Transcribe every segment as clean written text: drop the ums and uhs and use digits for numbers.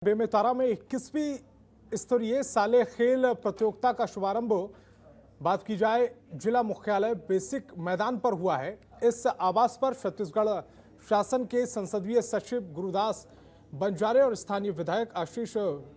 बेमेतरा में 21वीं स्तरीय साले खेल प्रतियोगिता का शुभारंभ बात की जाए जिला मुख्यालय बेसिक मैदान पर हुआ है। इस आवास पर छत्तीसगढ़ शासन के संसदीय सचिव गुरुदास बंजारे और स्थानीय विधायक आशीष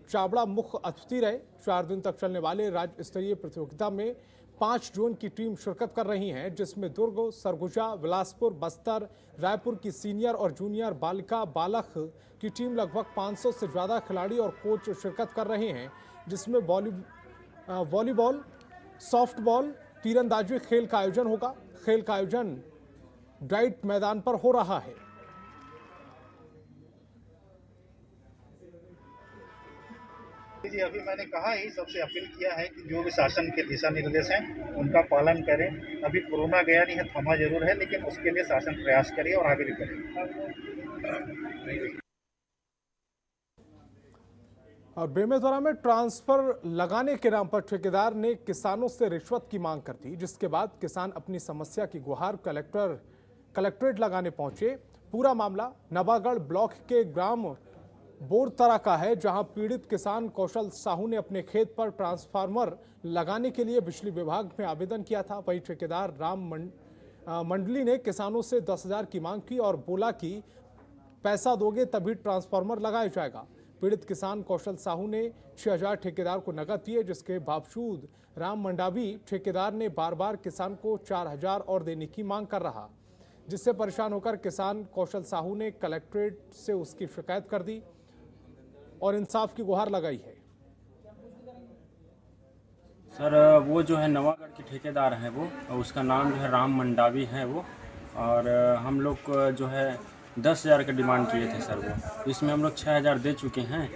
चावड़ा मुख्य अतिथि रहे। 4 दिन तक चलने वाले राज्य स्तरीय प्रतियोगिता में 5 जोन की टीम शिरकत कर रही हैं, जिसमें दुर्ग, सरगुजा, बिलासपुर, बस्तर, रायपुर की सीनियर और जूनियर बालिका बालक की टीम लगभग 500 से ज्यादा खिलाड़ी और कोच शिरकत कर रहे हैं, जिसमें वॉलीबॉल, सॉफ्टबॉल, तीरंदाजी खेल का आयोजन होगा। खेल का आयोजन डाइट मैदान पर हो रहा है। जी, अभी मैंने कहा ही सबसे अपील किया है कि जो भी शासन के दिशा निर्देश हैं उनका पालन करें। अभी कोरोना गया नहीं है, थमा जरूर है, लेकिन उसके लिए शासन प्रयास करे और आगे भी करे। और बेमेतरा में ट्रांसफर लगाने के नाम पर ठेकेदार ने किसानों से रिश्वत की मांग कर दी, जिसके बाद किसान अपनी समस्या की गुहार कलेक्ट्रेट लगाने पहुंचे। पूरा मामला नवागढ़ ब्लॉक के ग्राम बोरतरा का है, जहां पीड़ित किसान कौशल साहू ने अपने खेत पर ट्रांसफार्मर लगाने के लिए बिजली विभाग में आवेदन किया था। वहीं ठेकेदार राम मंडली ने किसानों से 10,000 की मांग की और बोला कि पैसा दोगे तभी ट्रांसफार्मर लगाया जाएगा। पीड़ित किसान कौशल साहू ने 6,000 ठेकेदार को नकद दिए, जिसके बावजूद राम मंडावी ठेकेदार ने बार बार किसान को 4,000 और देने की मांग कर रहा, जिससे परेशान होकर किसान कौशल साहू ने कलेक्ट्रेट से उसकी शिकायत कर दी और इंसाफ की गुहार लगाई है। सर वो जो है नवागढ़ के ठेकेदार हैं, वो उसका नाम जो है राम मंडावी है वो, और हम लोग को जो है 10,000 का डिमांड किए थे सर। वो इसमें हम लोग 6,000 दे चुके हैं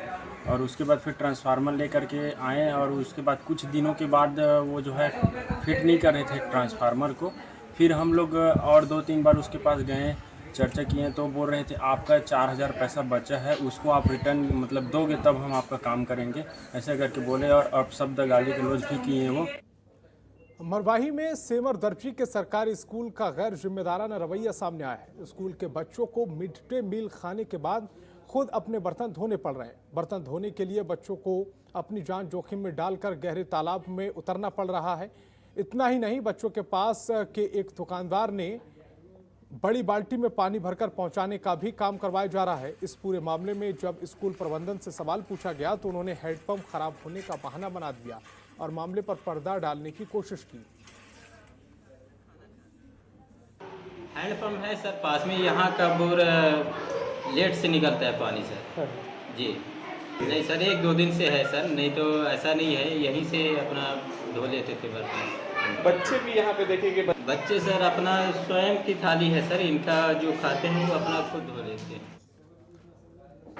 और उसके बाद फिर ट्रांसफार्मर लेकर के आए और उसके बाद कुछ दिनों के बाद वो जो है फिट नहीं कर रहे थे ट्रांसफार्मर को। फिर हम लोग और 2-3 बार उसके पास गए, चर्चा किए, तो बोल रहे थे आपका 4,000 पैसा बचा है, उसको आप रिटर्न मतलब दोगे तब हम आपका काम करेंगे, ऐसे करके बोले। और अब शब्द गाली गलौज भी किए वो। मरवाही में सेमर दर्जी के सरकारी स्कूल का गैर जिम्मेदाराना रवैया सामने आया है। स्कूल के बच्चों को मिड डे मील खाने के बाद खुद अपने बर्तन धोने पड़ रहे हैं। बर्तन धोने के लिए बच्चों को अपनी जान जोखिम में डालकर गहरे तालाब में उतरना पड़ रहा है। इतना ही नहीं, बच्चों के पास के एक दुकानदार ने बड़ी बाल्टी में पानी भरकर पहुंचाने का भी काम करवाया जा रहा है। इस पूरे मामले में जब स्कूल प्रबंधन से सवाल पूछा गया तो उन्होंने हैंडपंप खराब होने का बहाना बना दिया और मामले पर पर्दा डालने की कोशिश की। हैंडपंप है सर पास में, यहाँ का बोर लेट से निकलता है पानी सर। जी नहीं सर, 1-2 दिन से है सर, नहीं तो ऐसा नहीं है, यहीं से अपना धो लेते थे बर्तन। बच्चे भी यहाँ पे देखेंगे। बच्चे सर अपना स्वयं की थाली है सर, इनका जो खाते हैं वो अपना खुद धो लेते हैं।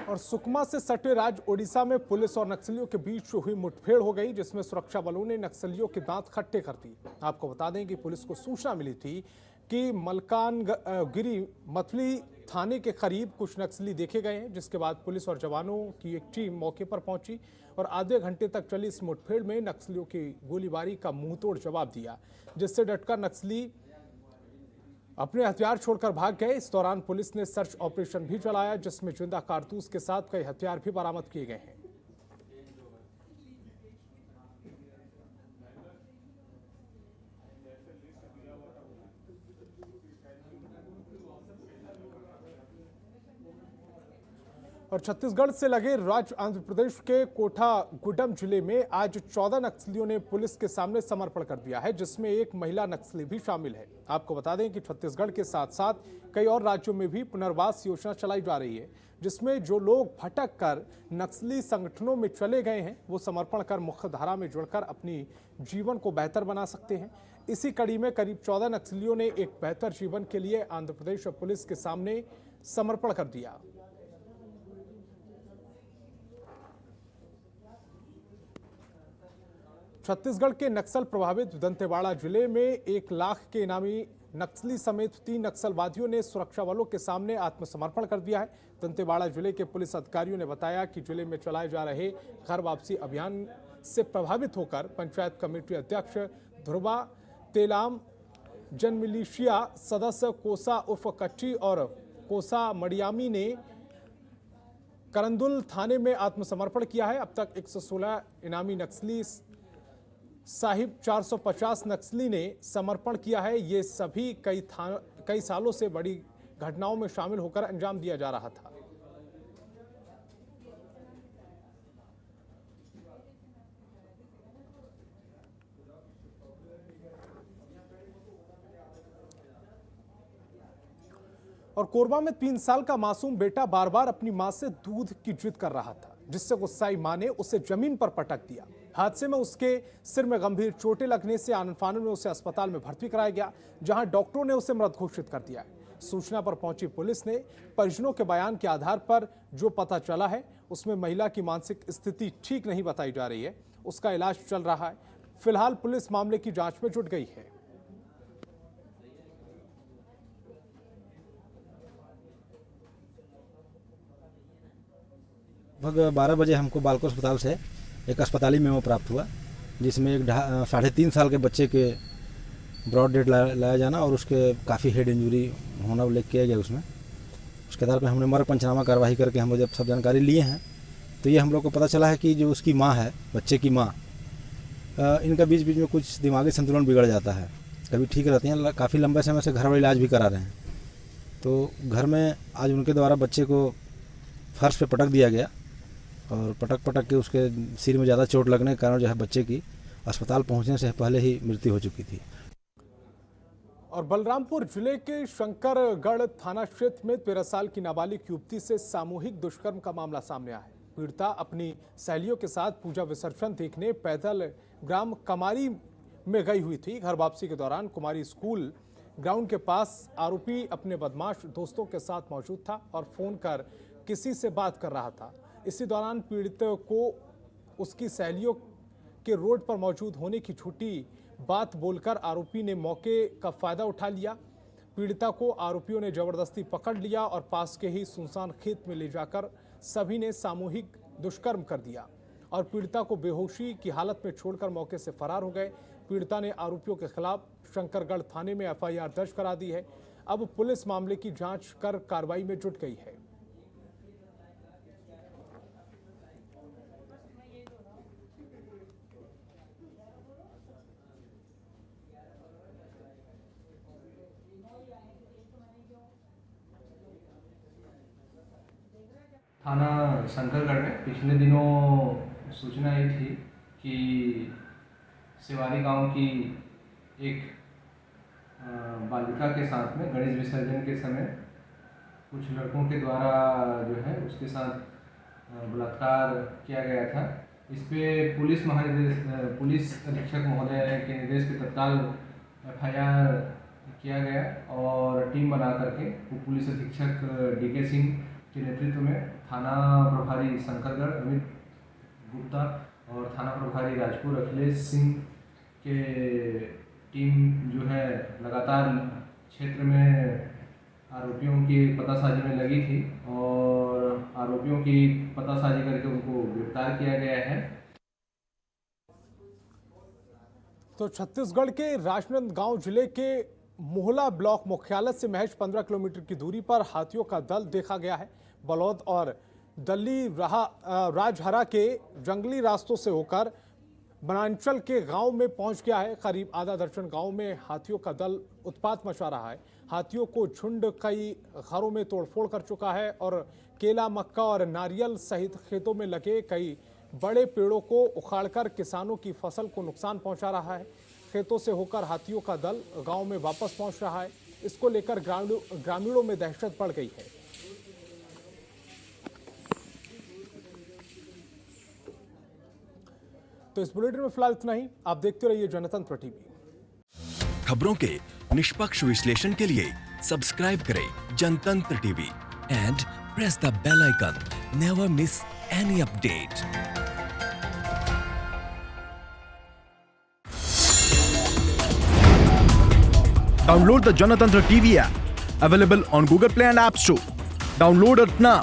और सुकमा से सटे राज्य ओडिशा में पुलिस और नक्सलियों के बीच हुई मुठभेड़ हो गई, जिसमें सुरक्षा बलों ने नक्सलियों के दांत खट्टे कर दिए। आपको बता दें कि पुलिस को सूचना मिली थी कि मलकानगिरी मथली थाने के करीब कुछ नक्सली देखे गए हैं, जिसके बाद पुलिस और जवानों की एक टीम मौके पर पहुंची और आधे घंटे तक चली इस मुठभेड़ में नक्सलियों की गोलीबारी का मुंहतोड़ जवाब दिया, जिससे डटकर नक्सली अपने हथियार छोड़कर भाग गए। इस दौरान पुलिस ने सर्च ऑपरेशन भी चलाया, जिसमें जिंदा कारतूस के साथ कई हथियार भी बरामद किए गए हैं। और छत्तीसगढ़ से लगे राज्य आंध्र प्रदेश के कोठागुडम जिले में आज 14 नक्सलियों ने पुलिस के सामने समर्पण कर दिया है, जिसमें एक महिला नक्सली भी शामिल है। आपको बता दें कि छत्तीसगढ़ के साथ साथ कई और राज्यों में भी पुनर्वास योजना चलाई जा रही है, जिसमें जो लोग भटक कर नक्सली संगठनों में चले गए हैं वो समर्पण कर मुख्य धारा में जुड़कर अपनी जीवन को बेहतर बना सकते हैं। इसी कड़ी में करीब 14 नक्सलियों ने एक बेहतर जीवन के लिए आंध्र प्रदेश पुलिस के सामने समर्पण कर दिया। छत्तीसगढ़ के नक्सल प्रभावित दंतेवाड़ा जिले में 1 लाख के इनामी नक्सली समेत 3 नक्सलवादियों ने सुरक्षा बलों के सामने आत्मसमर्पण कर दिया है। दंतेवाड़ा जिले के पुलिस अधिकारियों ने बताया कि जिले में चलाए जा रहे घर वापसी अभियान से प्रभावित होकर पंचायत कमेटी अध्यक्ष ध्रुवा तेलाम, जनमिलिशिया सदस्य कोसा उर्फ कच्ची और कोसा मडियामी ने करंदुल थाने में आत्मसमर्पण किया है। अब तक 116 इनामी नक्सली साहिब 450 नक्सली ने समर्पण किया है। ये सभी कई सालों से बड़ी घटनाओं में शामिल होकर अंजाम दिया जा रहा था। और कोरबा में 3 साल का मासूम बेटा बार बार अपनी मां से दूध की जिद कर रहा था, जिससे गुस्साई मां ने उसे जमीन पर पटक दिया। हादसे में उसके सिर में गंभीर चोटें लगने से आनन-फानन में उसे अस्पताल में भर्ती कराया गया, जहां डॉक्टरों ने उसे मृत घोषित कर दिया है। सूचना पर पहुंची पुलिस ने परिजनों के बयान के आधार पर जो पता चला है उसमें महिला की मानसिक स्थिति ठीक नहीं बताई जा रही है। उसका इलाज चल रहा है। फिलहाल पुलिस मामले की जांच में जुट गई है। लगभग 12 बजे हमको बालको अस्पताल से एक अस्पताली मेमो प्राप्त हुआ, जिसमें एक 3.5 साल के बच्चे के ब्रॉड डेड लाया जाना और उसके काफ़ी हेड इंजरी होना उल्लेख किया गया उसमें। उसके आधार पर हमने मर्ग पंचनामा कार्रवाई करके हम जब सब जानकारी लिए हैं तो ये हम लोग को पता चला है कि जो उसकी माँ है, बच्चे की माँ, इनका बीच बीच में कुछ दिमागी संतुलन बिगड़ जाता है। कभी ठीक रहती हैं, काफ़ी लंबे समय से घर वाले इलाज भी करा रहे हैं। तो घर में आज उनके द्वारा बच्चे को फर्श पे पटक दिया गया और पटक के उसके सिर में ज़्यादा चोट लगने के कारण जो है बच्चे की अस्पताल पहुंचने से पहले ही मृत्यु हो चुकी थी। और बलरामपुर जिले के शंकरगढ़ थाना क्षेत्र में 13 साल की नाबालिग युवती से सामूहिक दुष्कर्म का मामला सामने आया है। पीड़िता अपनी सहेलियों के साथ पूजा विसर्जन देखने पैदल ग्राम कमारी में गई हुई थी। घर वापसी के दौरान कुमारी स्कूल ग्राउंड के पास आरोपी अपने बदमाश दोस्तों के साथ मौजूद था और फोन कर किसी से बात कर रहा था। इसी दौरान पीड़ित को उसकी सहेलियों के रोड पर मौजूद होने की झूठी बात बोलकर आरोपी ने मौके का फायदा उठा लिया। पीड़िता को आरोपियों ने जबरदस्ती पकड़ लिया और पास के ही सुनसान खेत में ले जाकर सभी ने सामूहिक दुष्कर्म कर दिया और पीड़िता को बेहोशी की हालत में छोड़कर मौके से फरार हो गए। पीड़िता ने आरोपियों के खिलाफ शंकरगढ़ थाने में एफआईआर दर्ज करा दी है। अब पुलिस मामले की जांच कर कार्रवाई में जुट गई है। थाना शंकरगढ़ में पिछले दिनों सूचना आई थी कि सेवारी गांव की एक बालिका के साथ में गणेश विसर्जन के समय कुछ लड़कों के द्वारा जो है उसके साथ बलात्कार किया गया था। इस पे पुलिस अधीक्षक महोदय के निर्देश पे तत्काल एफआईआर किया गया और टीम बना करके पुलिस अधीक्षक डीके सिंह के नेतृत्व में थाना प्रभारी शंकरगढ़ अमित गुप्ता और थाना प्रभारी राजपुर अखिलेश सिंह के टीम जो है लगातार क्षेत्र में आरोपियों की पतासाजी में लगी थी और आरोपियों की पतासाजी करके उनको गिरफ्तार किया गया है। तो छत्तीसगढ़ के राजनांदगांव जिले के मोहला ब्लॉक मुख्यालय से महज 15 किलोमीटर की दूरी पर हाथियों का दल देखा गया है। बलौद और दल्ली राजहरा के जंगली रास्तों से होकर बनांचल के गांव में पहुंच गया है। करीब आधा दर्जन गांव में हाथियों का दल उत्पात मचा रहा है। हाथियों को झुंड कई घरों में तोड़फोड़ कर चुका है और केला, मक्का और नारियल सहित खेतों में लगे कई बड़े पेड़ों को उखाड़कर किसानों की फसल को नुकसान पहुंचा रहा है। खेतों से होकर हाथियों का दल गांव में वापस पहुंच रहा है। इसको लेकर ग्रामीणों में दहशत बढ़ गई है। तो इस बुलेटिन में फिलहाल इतना ही। आप देखते रहिए जनतंत्र टीवी। खबरों के निष्पक्ष विश्लेषण के लिए सब्सक्राइब करें Janatantra TV and press the bell icon. Never miss any update. Download the Janatantra TV app, available on Google Play and App Store. Download it now.